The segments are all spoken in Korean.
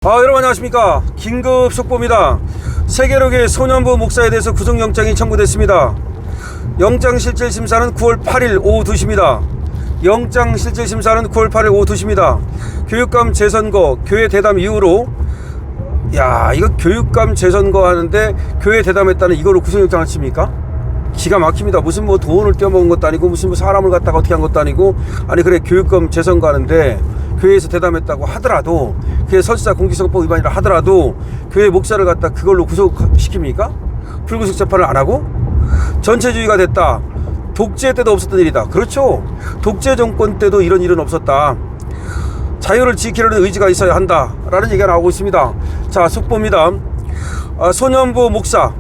여러분 안녕하십니까. 긴급 속보입니다. 세계로의 소년부 목사에 대해서 구속영장이 청구됐습니다. 영장실질심사는 9월 8일 오후 2시입니다. 영장실질심사는 9월 8일 오후 2시입니다. 교육감 재선거 교회 대담 이후로 이거 교육감 재선거 하는데 교회 대담했다는 이걸로 구속영장을 칩니까? 기가 막힙니다. 무슨 뭐 돈을 떼어먹은 것도 아니고 무슨 뭐 사람을 갖다가 어떻게 한 것도 아니고, 아니 그래 교육감 재선거 하는데 교회에서 대담했다고 하더라도, 그게 설사 공직선거법 위반이라 하더라도 교회 목사를 갖다 그걸로 구속시킵니까? 불구속 재판을 안 하고? 전체주의가 됐다. 독재 때도 없었던 일이다. 그렇죠. 독재 정권 때도 이런 일은 없었다. 자유를 지키려는 의지가 있어야 한다 라는 얘기가 나오고 있습니다. 자, 속보입니다. 소년부 목사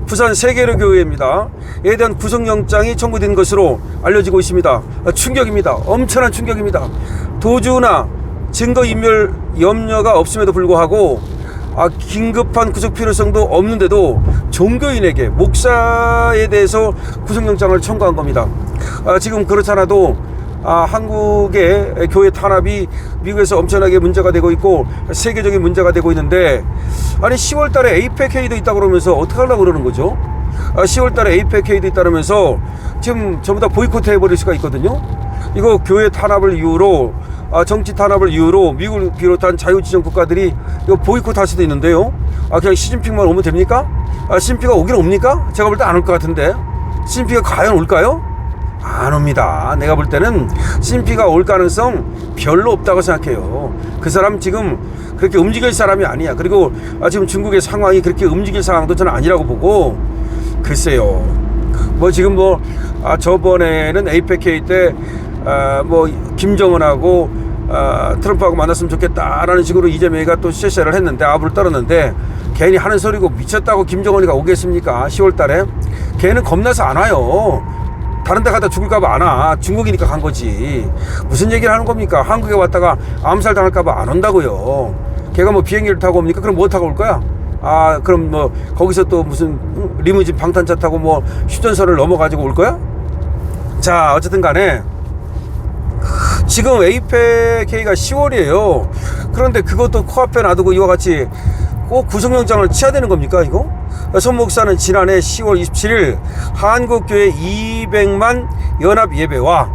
부산 세계로교회입니다. 에 대한 구속영장이 청구된 것으로 알려지고 있습니다. 충격입니다. 엄청난 충격입니다. 도주나 증거인멸 염려가 없음에도 불구하고 긴급한 구속 필요성도 없는데도 종교인에게, 목사에 대해서 구속영장을 청구한 겁니다. 지금 그렇잖아도 한국의 교회 탄압이 미국에서 엄청나게 문제가 되고 있고 세계적인 문제가 되고 있는데, 아니 10월 달에 에이펙회의도 있다고 그러면서 어떻게 하려고 그러는 거죠? 10월 달에 에이펙회의도 있다면서 지금 전부 다 보이콧 해버릴 수가 있거든요. 이거 교회 탄압을 이유로, 정치 탄압을 이유로 미국을 비롯한 자유지정 국가들이 이거 보이콧 할 수도 있는데요. 그냥 시진핑만 오면 됩니까? 시진핑가 오긴 옵니까? 제가 볼 때 안 올 것 같은데. 시진핑가 과연 올까요? 안 옵니다. 내가 볼 때는 시진핑가 올 가능성 별로 없다고 생각해요. 그 사람 지금 그렇게 움직일 사람이 아니야. 그리고 지금 중국의 상황이 그렇게 움직일 상황도 저는 아니라고 보고, 글쎄요. 지금 저번에는 에이펙회의 때 김정은하고 트럼프하고 만났으면 좋겠다라는 식으로 이재명이가 또 쉐쉐를 했는데, 아부를 떨었는데, 괜히 하는 소리고 미쳤다고 김정은이가 오겠습니까? 10월 달에. 걔는 겁나서 안 와요. 다른 데 가다 죽을까봐 안 와. 중국이니까 간 거지. 무슨 얘기를 하는 겁니까? 한국에 왔다가 암살 당할까봐 안 온다고요. 걔가 비행기를 타고 옵니까? 그럼 뭐 타고 올 거야? 그럼 거기서 또 무슨 리무진 방탄차 타고 휴전선을 넘어가지고 올 거야? 자, 어쨌든 간에 지금 에이펙회의가 10월이에요. 그런데 그것도 코앞에 놔두고 이와 같이 꼭 구속영장을 치야 되는 겁니까, 이거? 손 목사는 지난해 10월 27일 한국교회 200만 연합예배와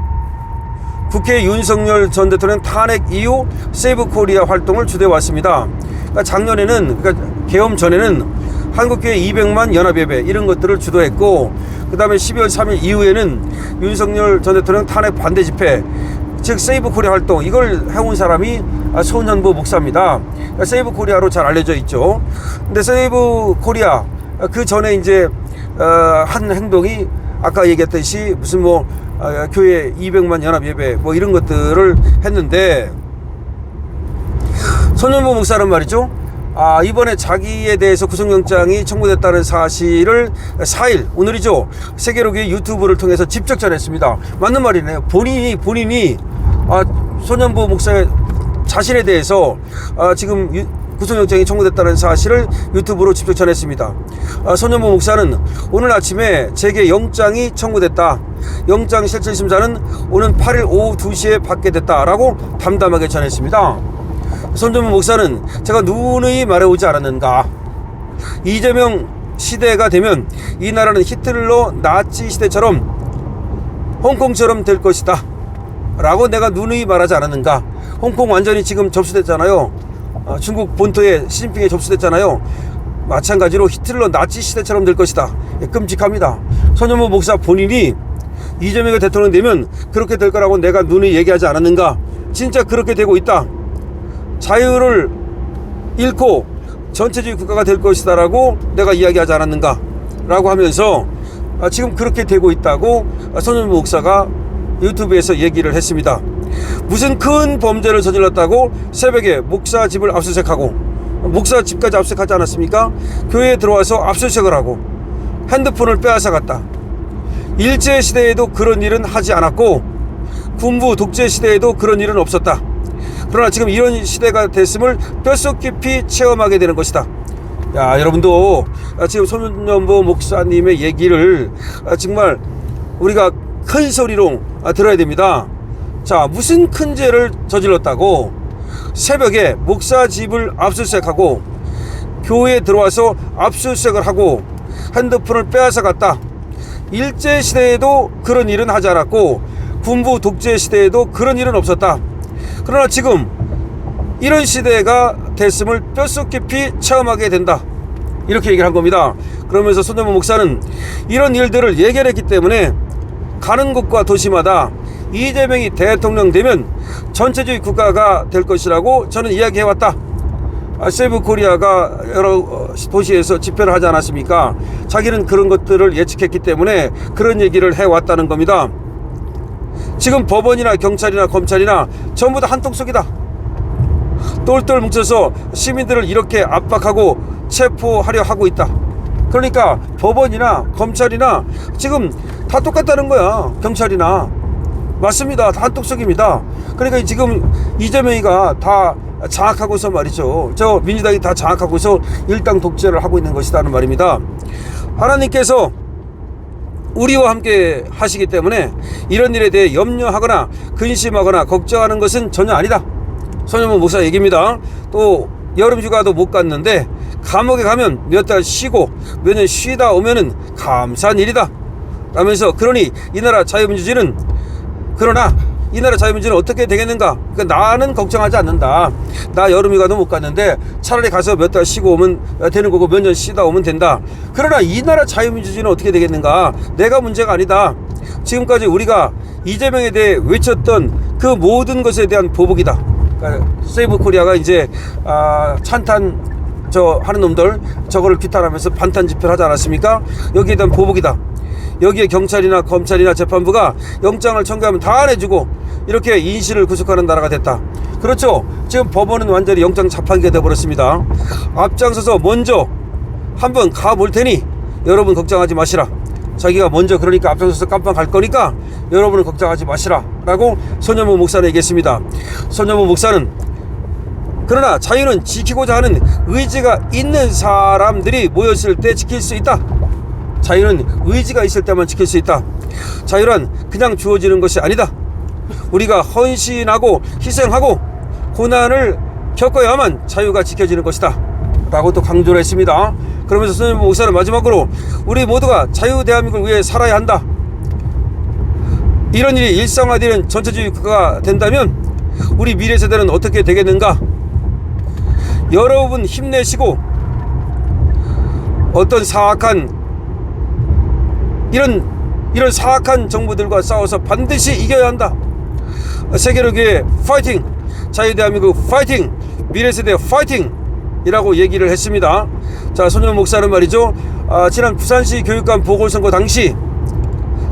국회 윤석열 전 대통령 탄핵 이후 세이브 코리아 활동을 주도해 왔습니다. 작년에는, 계엄 전에는 한국교회 200만 연합예배 이런 것들을 주도했고, 그 다음에 12월 3일 이후에는 윤석열 전 대통령 탄핵 반대 집회, 즉 세이브 코리아 활동, 이걸 해온 사람이 소년부 목사입니다. 세이브 코리아로 잘 알려져 있죠. 근데 세이브 코리아 그 전에 이제 한 행동이 아까 얘기했듯이 무슨 교회 200만 연합 예배 이런 것들을 했는데, 소년부 목사는 말이죠. 이번에 자기에 대해서 구속영장이 청구됐다는 사실을 4일, 오늘이죠, 세계로교회 유튜브를 통해서 직접 전했습니다. 맞는 말이네요. 본인이 소년부 목사의 자신에 대해서 지금 구속영장이 청구됐다는 사실을 유튜브로 직접 전했습니다. 소년부 목사는 오늘 아침에 제게 영장이 청구됐다. 영장실질심사는 오는 8일 오후 2시에 받게 됐다라고 담담하게 전했습니다. 소년부 목사는 제가 누누이 말해오지 않았는가. 이재명 시대가 되면 이 나라는 히틀러 나치 시대처럼 홍콩처럼 될 것이다 라고 내가 누누이 말하지 않았는가. 홍콩 완전히 지금 접수됐잖아요. 중국 본토에 시진핑에 접수됐잖아요. 마찬가지로 히틀러 나치 시대처럼 될 것이다. 끔찍합니다. 소년부 목사 본인이 이재명이 대통령 되면 그렇게 될 거라고 내가 누누이 얘기하지 않았는가. 진짜 그렇게 되고 있다. 자유를 잃고 전체주의 국가가 될 것이다 라고 내가 이야기하지 않았는가 라고 하면서 지금 그렇게 되고 있다고 소년부 목사가 유튜브에서 얘기를 했습니다. 무슨 큰 범죄를 저질렀다고 새벽에 목사 집을 압수수색하고, 목사 집까지 압수수색하지 않았습니까? 교회에 들어와서 압수수색을 하고 핸드폰을 빼앗아갔다. 일제시대에도 그런 일은 하지 않았고 군부 독재 시대에도 그런 일은 없었다. 그러나 지금 이런 시대가 됐음을 뼛속 깊이 체험하게 되는 것이다. 여러분도 지금 소년부 목사님의 얘기를 정말 우리가 큰 소리로 들어야 됩니다. 자, 무슨 큰 죄를 저질렀다고 새벽에 목사 집을 압수수색하고 교회에 들어와서 압수수색을 하고 핸드폰을 빼앗아 갔다. 일제시대에도 그런 일은 하지 않았고 군부 독재 시대에도 그런 일은 없었다. 그러나 지금 이런 시대가 됐음을 뼛속 깊이 체험하게 된다. 이렇게 얘기를 한 겁니다. 그러면서 손정무 목사는 이런 일들을 예견했기 때문에 가는 곳과 도시마다 이재명이 대통령 되면 전체주의 국가가 될 것이라고 저는 이야기해왔다. 세이브 코리아가 여러 도시에서 집회를 하지 않았습니까? 자기는 그런 것들을 예측했기 때문에 그런 얘기를 해왔다는 겁니다. 지금 법원이나 경찰이나 검찰이나 전부 다 한통속이다. 똘똘 뭉쳐서 시민들을 이렇게 압박하고 체포하려 하고 있다. 그러니까 법원이나 검찰이나 지금 다 똑같다는 거야. 경찰이나. 맞습니다. 다 한통속입니다. 그러니까 지금 이재명이가 다 장악하고서 말이죠. 저 민주당이 다 장악하고서 일당 독재를 하고 있는 것이라는 말입니다. 하나님께서 우리와 함께 하시기 때문에 이런 일에 대해 염려하거나 근심하거나 걱정하는 것은 전혀 아니다. 손정무 목사 얘기입니다. 또 여름휴가도 못 갔는데 감옥에 가면 몇 달 쉬고 몇 년 쉬다 오면은 감사한 일이다 라면서, 그러니 이 나라 자유민주주의는 어떻게 되겠는가? 그러니까 나는 걱정하지 않는다. 나 여름휴가도 못 갔는데 차라리 가서 몇 달 쉬고 오면 되는 거고 몇 년 쉬다 오면 된다. 그러나 이 나라 자유민주주의는 어떻게 되겠는가? 내가 문제가 아니다. 지금까지 우리가 이재명에 대해 외쳤던 그 모든 것에 대한 보복이다. 그러니까 세이브 코리아가 이제 찬탄 하는 놈들 저거를 규탄하면서 반탄 집회를 하지 않았습니까? 여기에 대한 보복이다. 여기에 경찰이나 검찰이나 재판부가 영장을 청구하면 다 안 해주고 이렇게 인실을 구속하는 나라가 됐다. 그렇죠. 지금 법원은 완전히 영장 자판기가 되어버렸습니다. 앞장서서 먼저 한번 가볼 테니 여러분 걱정하지 마시라. 자기가 먼저 그러니까 앞장서서 깜빵 갈 거니까 여러분은 걱정하지 마시라 라고 손정무 목사는 얘기했습니다. 손정무 목사는 그러나 자유는 지키고자 하는 의지가 있는 사람들이 모였을 때 지킬 수 있다. 자유는 의지가 있을 때만 지킬 수 있다. 자유란 그냥 주어지는 것이 아니다. 우리가 헌신하고 희생하고 고난을 겪어야만 자유가 지켜지는 것이다 라고 또 강조를 했습니다. 그러면서 손정무 목사는 마지막으로 우리 모두가 자유 대한민국을 위해 살아야 한다. 이런 일이 일상화되는 전체주의 국가가 된다면 우리 미래 세대는 어떻게 되겠는가? 여러분 힘내시고 어떤 이런 사악한 정부들과 싸워서 반드시 이겨야 한다. 세계로교회 파이팅! 자유대한민국 파이팅! 미래세대 파이팅! 이라고 얘기를 했습니다. 자, 손정무 목사는 말이죠. 지난 부산시 교육감 보궐선거 당시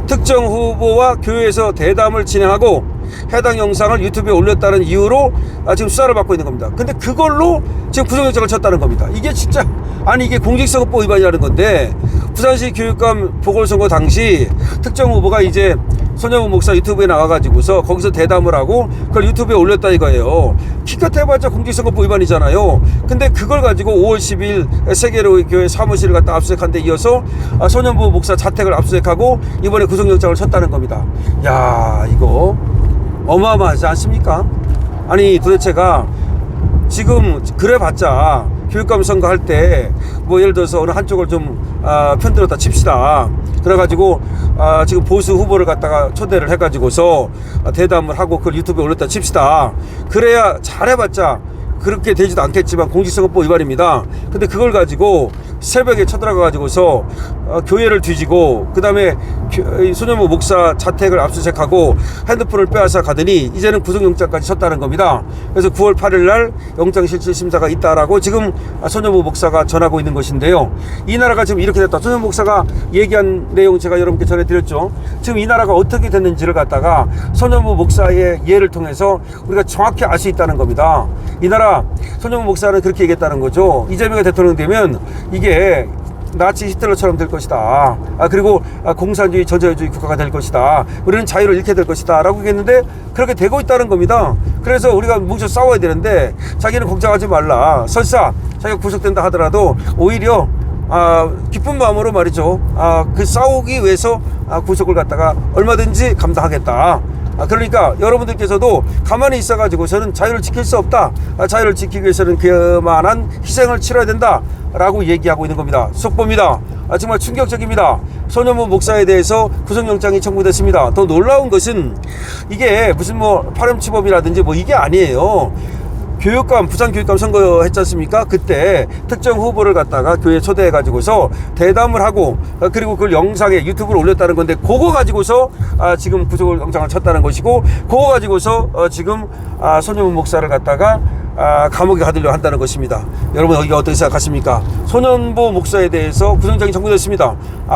특정 후보와 교회에서 대담을 진행하고 해당 영상을 유튜브에 올렸다는 이유로 지금 수사를 받고 있는 겁니다. 근데 그걸로 지금 구속영장을 쳤다는 겁니다. 이게 진짜, 아니 이게 공직선거법 위반이라는 건데, 부산시 교육감 보궐선거 당시 특정 후보가 이제 손정무 목사 유튜브에 나와가지고서 거기서 대담을 하고 그걸 유튜브에 올렸다 이거예요. 기껏 해봤자 공직선거법 위반이잖아요. 근데 그걸 가지고 5월 10일 세계로교회 사무실을 갖다 압수수색한 데 이어서 손정무 목사 자택을 압수수색하고 이번에 구속영장을 쳤다는 겁니다. 야, 이거 어마어마하지 않습니까? 아니 도대체가 지금 그래봤자 교육감 선거 할 때 뭐 예를 들어서 어느 한쪽을 좀 편들었다 칩시다. 그래가지고 지금 보수 후보를 갖다가 초대를 해가지고서 대담을 하고 그걸 유튜브에 올렸다 칩시다. 그래야 잘해봤자 그렇게 되지도 않겠지만 공직선거법 위반입니다. 근데 그걸 가지고 새벽에 쳐들어가가지고서 교회를 뒤지고 그 다음에 손정무 목사 자택을 압수수색하고 핸드폰을 빼앗아 가더니 이제는 구속영장까지 쳤다는 겁니다. 그래서 9월 8일 날 영장실질심사가 있다라고 지금 손정무 목사가 전하고 있는 것인데요. 이 나라가 지금 이렇게 됐다. 손정무 목사가 얘기한 내용 제가 여러분께 전해드렸죠. 지금 이 나라가 어떻게 됐는지를 갖다가 손정무 목사의 예를 통해서 우리가 정확히 알 수 있다는 겁니다. 이 나라 손정무 목사는 그렇게 얘기했다는 거죠. 이재명이 대통령 되면 이게 나치 히틀러처럼 될 것이다. 그리고 공산주의 전자유주의 국가가 될 것이다. 우리는 자유를 잃게 될 것이다 라고 얘기했는데 그렇게 되고 있다는 겁니다. 그래서 우리가 뭉쳐 싸워야 되는데 자기는 걱정하지 말라. 설사 자기가 구속된다 하더라도 오히려 기쁜 마음으로 말이죠. 그 싸우기 위해서 구속을 갖다가 얼마든지 감당하겠다 그러니까 여러분들께서도 가만히 있어가지고서는 자유를 지킬 수 없다. 자유를 지키기 위해서는 그만한 희생을 치러야 된다 라고 얘기하고 있는 겁니다. 속보입니다. 정말 충격적입니다. 손현무 목사에 대해서 구속영장이 청구됐습니다. 더 놀라운 것은 이게 무슨 파렴치범이라든지 이게 아니에요. 교육감, 부산교육감 선거했지 않습니까? 그때 특정 후보를 갖다가 교회에 초대해 가지고서 대담을 하고 그리고 그걸 영상에 유튜브로 올렸다는 건데, 그거 가지고서 지금 구속영장을 쳤다는 것이고, 그거 가지고서 지금 손현무 목사를 갖다가 감옥에 가두려 한다는 것입니다. 여러분 이게 어떻게 생각하십니까? 손현무 목사에 대해서 구속영장이 청구됐습니다.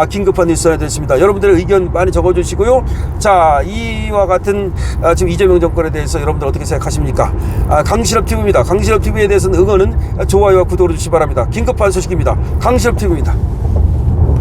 긴급한 뉴스가 됐습니다. 여러분들의 의견 많이 적어주시고요. 자, 이와 같은 지금 이재명 정권에 대해서 여러분들 어떻게 생각하십니까? 강실업TV입니다. 강실업TV에 대해서는 응원은 좋아요와 구독을 해주시기 바랍니다. 긴급한 소식입니다. 강실업TV입니다.